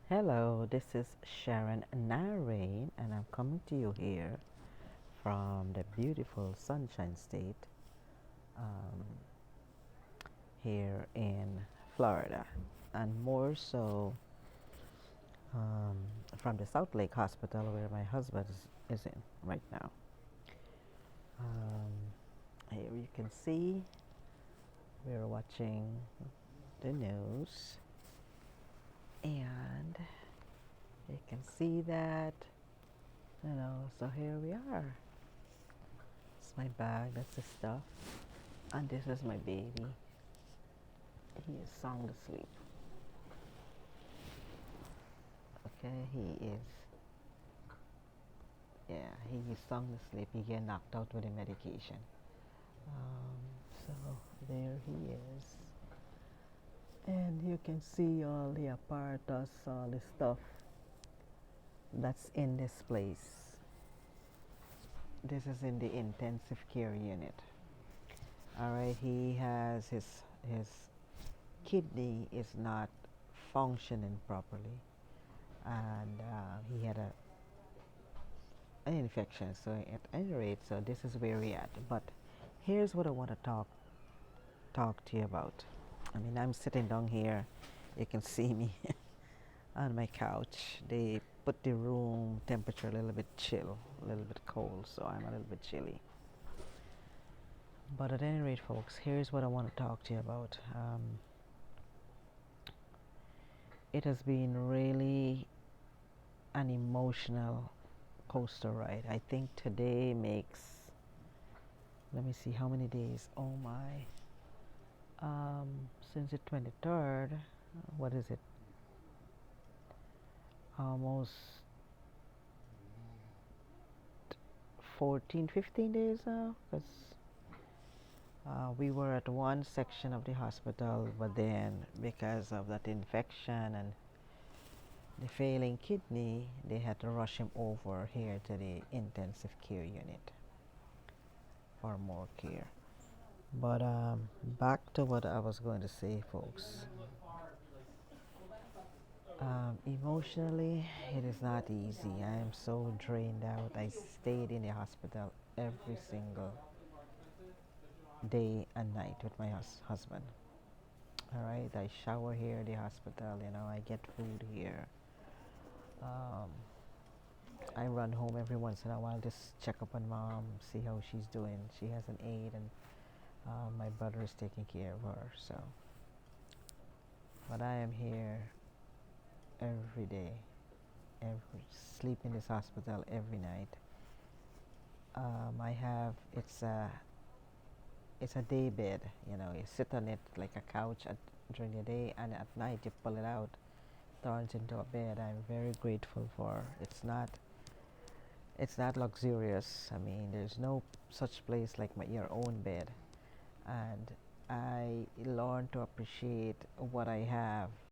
Hello, this is Sharon Naraine, and I'm coming to you here from the beautiful Sunshine State um, here in Florida, and more so um, from the South Lake Hospital where my husband is in right now. Here you can see we're watching the news, and you can see that, so here we are. It's my bag, that's the stuff. And this is my baby. He is sound asleep. Okay, he is sound asleep. He get knocked out with the medication. So there he is. And you can see all the apparatus, all the stuff that's in this place. This is in the intensive care unit. All right, he has his kidney is not functioning properly, and he had an infection. So at any rate, so this is where we at. But here's what I want to talk to you about. I mean, I'm sitting down here. You can see me on my couch. They put the room temperature a little bit chill, a little bit cold, so I'm a little bit chilly. But at any rate, folks, here's what I want to talk to you about. It has been really an emotional coaster ride. I think today makes, let me see how many days. Oh my. Since the 23rd, what is it? Almost 14, 15 days now. Because we were at one section of the hospital, but then because of that infection and the failing kidney, they had to rush him over here to the intensive care unit for more care. But back to what I was going to say, folks. Emotionally, it is not easy. I am so drained out. I stayed in the hospital every single day and night with my husband. All right, I shower here at the hospital. I get food here. Um, I run home every once in a while, just check up on mom, see how she's doing. She has an aide, and my brother is taking care of her. So, but I am here every day, every sleep in this hospital every night. I have it's a day bed. You sit on it like a couch during the day, and at night you pull it out, turns into a bed. I'm very grateful for. It's not luxurious. I mean, there's no such place like your own bed, and I learn to appreciate what I have